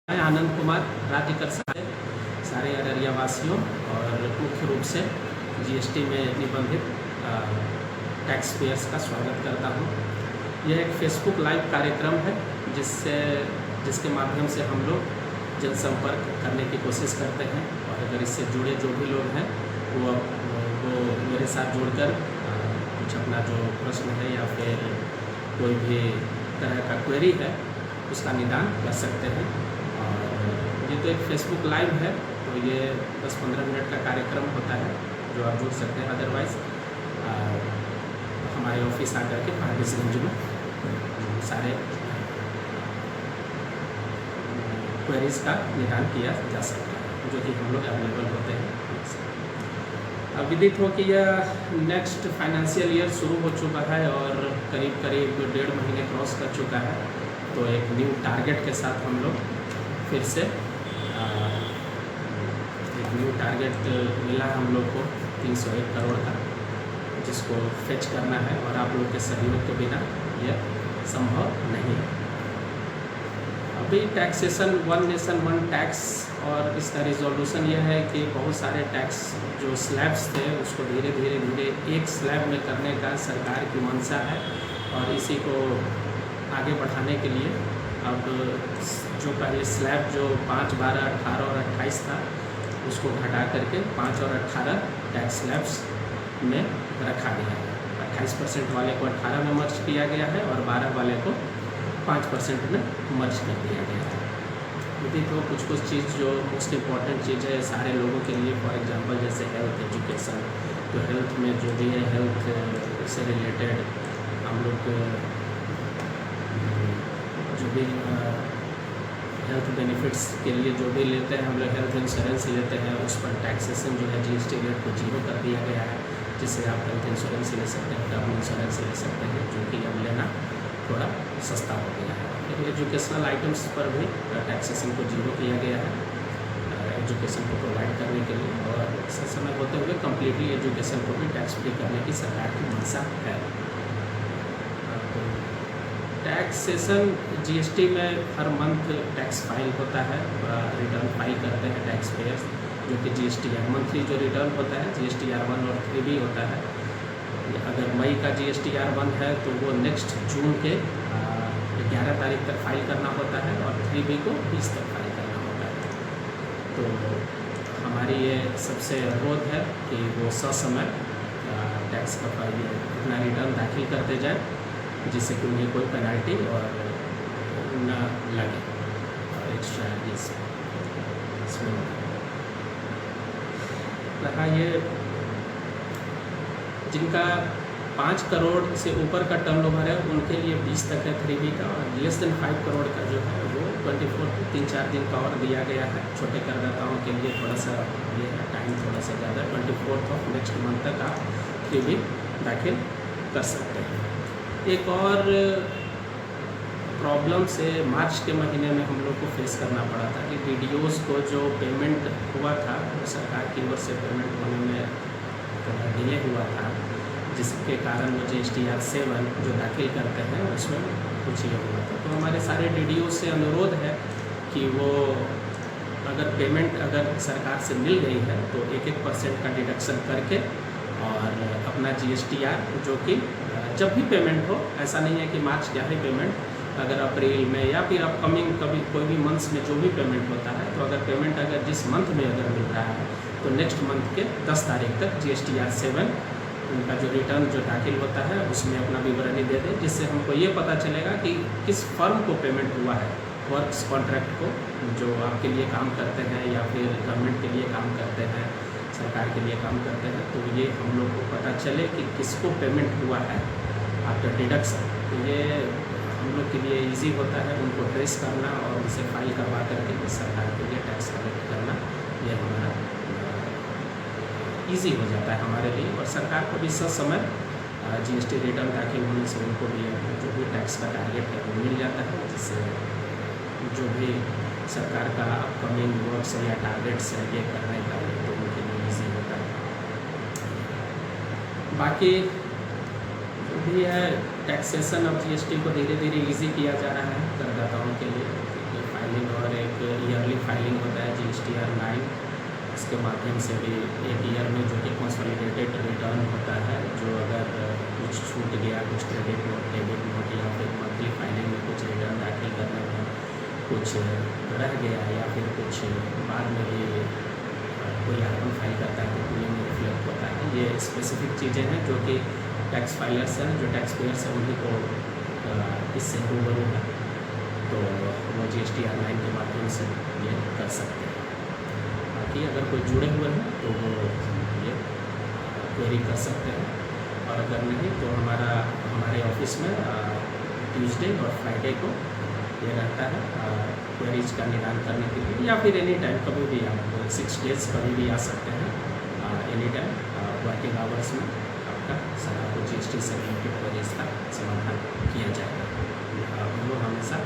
मैं आनंद कुमार राज्य कर सारे अररिया वासियों और मुख्य रूप से जीएसटी में निबंधित टैक्स पेयर्स का स्वागत करता हूं। यह एक फेसबुक लाइव कार्यक्रम है जिसके माध्यम से हम लोग जनसंपर्क करने की कोशिश करते हैं और अगर इससे जुड़े जो भी लोग हैं वो मेरे साथ जुड़कर कुछ अपना जो प्रश्न है या फिर कोई भी तरह का क्वेरी है उसका निदान कर सकते हैं। और ये तो एक फेसबुक लाइव है, तो ये 10-15 मिनट का कार्यक्रम होता है जो आप जुड़ सकते हैं। अदरवाइज़ हमारे ऑफिस आकर के फारबिसगंज में सारे क्वेरीज का निदान किया जा सकता है जो कि हम लोग अवेलेबल होते हैं। अब विदित हो कि यह नेक्स्ट फाइनेंशियल ईयर शुरू हो चुका है और करीब 1.5 महीने क्रॉस कर चुका है, तो एक न्यू टारगेट के साथ हम लोग फिर से एक न्यू टारगेट मिला हम लोग को 301 करोड़ का, जिसको फेच करना है और आप लोग के सहयोग के बिना यह संभव नहीं है। अभी taxation one nation one tax और इसका रिजोल्यूशन यह है कि बहुत सारे टैक्स जो स्लैब्स थे उसको धीरे धीरे एक स्लैब में करने का सरकार की मंशा है और इसी को आगे बढ़ाने के लिए अब जो पहले स्लैब जो 5, 12, 18 और 28 था उसको घटा करके 5 और 18 टैक्स स्लैब्स में रखा गया है। 28% वाले को 18 में मर्ज किया गया है और 12 वाले को 5% में मर्ज कर दिया गया है। यदि तो कुछ चीज़ जो मोस्ट इम्पॉर्टेंट चीज़ है सारे लोगों के लिए, फॉर एग्जांपल जैसे हेल्थ एजुकेशन, तो हेल्थ में जो भी है हेल्थ से रिलेटेड हम लोग जो भी हेल्थ बेनिफिट्स के लिए जो भी लेते हैं, हम लोग हेल्थ इंश्योरेंस लेते हैं, उस पर टैक्सेशन जो है जीएसटी रेट को 0 कर दिया गया है, जिससे आप हेल्थ इंश्योरेंस ले सकते हैं, टर्म इंश्योरेंस ले सकते हैं, जो कि अब लेना थोड़ा सस्ता हो गया है। लेकिन एजुकेशनल आइटम्स पर भी टैक्सेशन को 0 किया गया है एजुकेशन को प्रोवाइड करने के लिए, और समय होते हुए कम्प्लीटली एजुकेशन को भी टैक्स फ्री करने की सरकार की मंशा है। टैक्सेशन जीएसटी में हर मंथ टैक्स फाइल होता है, रिटर्न फाइल करते हैं टैक्स पेयर्स, जो कि GSTR मंथली जो रिटर्न होता है GSTR 1 और 3 भी होता है। अगर मई का GSTR 1 है तो वो नेक्स्ट जून के 11 तारीख तक फाइल करना होता है और 3B को 20 तक फाइल करना होता है। तो हमारी ये सबसे अनुरोध है कि वो ससमय टैक्स का फाइल अपना रिटर्न दाखिल करते जाए, जिससे कि उन्हें कोई पेनल्टी और न लगे और एक्स्ट्रा इसमें रहा। ये जिनका 5 करोड़ से ऊपर का टर्नओवर है उनके लिए 20 तक है 3B का, और लेस देन 5 करोड़ का जो है वो 24 3-4 दिन का और दिया गया है। छोटे करदाताओं के लिए थोड़ा सा ये है टाइम थोड़ा सा ज़्यादा, 24 नेक्स्ट मंथ तक आप 3B दाखिल कर सकते हैं। एक और प्रॉब्लम से मार्च के महीने में हम लोग को फेस करना पड़ा था कि DDOs को जो पेमेंट हुआ था सरकार की ओर से पेमेंट होने में थोड़ा डिले हुआ था, जिसके कारण वो GSTR 7 जो दाखिल करते हैं उसमें कुछ ये हुआ था। तो हमारे सारे DDOs से अनुरोध है कि वो अगर पेमेंट अगर सरकार से मिल गई है तो 1% का डिडक्शन करके और अपना GSTR जो कि जब भी पेमेंट हो, ऐसा नहीं है कि मार्च क्या है पेमेंट, अगर अप्रैल में या फिर अपकमिंग कभी कोई भी मंथ्स में जो भी पेमेंट होता है, तो अगर पेमेंट अगर जिस मंथ में अगर मिल रहा है तो नेक्स्ट मंथ के 10 तारीख तक GSTR 7 उनका जो रिटर्न जो दाखिल होता है उसमें अपना विवरणी दे दें, जिससे हमको ये पता चलेगा कि किस फर्म को पेमेंट हुआ है, वर्क्स कॉन्ट्रैक्ट को जो आपके लिए काम करते हैं या फिर गवर्नमेंट के लिए काम करते हैं, सरकार के लिए काम करते हैं, तो ये हम लोग को पता चले कि किसको पेमेंट हुआ है आफ्टर डिडक्शन। तो ये हम लोग के लिए इजी होता है उनको ट्रेस करना और उनसे फाइल करवा करके सरकार के लिए टैक्स कलेक्ट करना, ये हमारा इजी हो जाता है हमारे लिए, और सरकार को भी समय GST रिटर्न दाखिल होने से उनको भी जो भी टैक्स का टारगेट है वो मिल जाता है, जिससे जो भी सरकार का अपकमिंग वर्क्स है या टारगेट्स है ये करने का तो उनके लिए ईजी होता है। बाकी जो भी है टैक्सेशन ऑफ GST को धीरे धीरे ईजी किया जा रहा है करदाताओं के लिए, फाइलिंग और एक ईयरली फाइलिंग होता है GSTR 9, इसके माध्यम से भी एक ईयर में जो कि कंसोलिडेटेड रिटर्न होता है, जो अगर कुछ छूट गया, कुछ क्रेडिट नोट, डेबिट नोट या फिर मंथली फाइलिंग में कुछ रिटर्न दाखिल करने में कुछ रह गया या फिर कुछ बाद में भी कोई आइटम फाइल करता है तो पूरे में रिफ्लेक्ट होता है। ये स्पेसिफिक चीज़ें हैं जो कि टैक्स फाइलर्स हैं, जो टैक्स पेयर्स हैं, उन्हीं को इससे रूबरू है, तो वो GSTR 9 के माध्यम से ये कर सकते हैं। बाकी अगर कोई जुड़े हुए हैं तो वो ये क्वेरी कर सकते हैं, और अगर नहीं तो हमारे ऑफिस में ट्यूसडे और फ्राइडे को ये रहता है क्वेरीज का निदान करने के लिए, या फिर एनी टाइम कभी भी आप 6 डेज कभी भी आ सकते हैं, एनी टाइम वर्किंग आवर्स में आपका सारा कुछ GST से रिलेटेड क्वेरीज का समाधान किया जाएगा। हम लोग हमेशा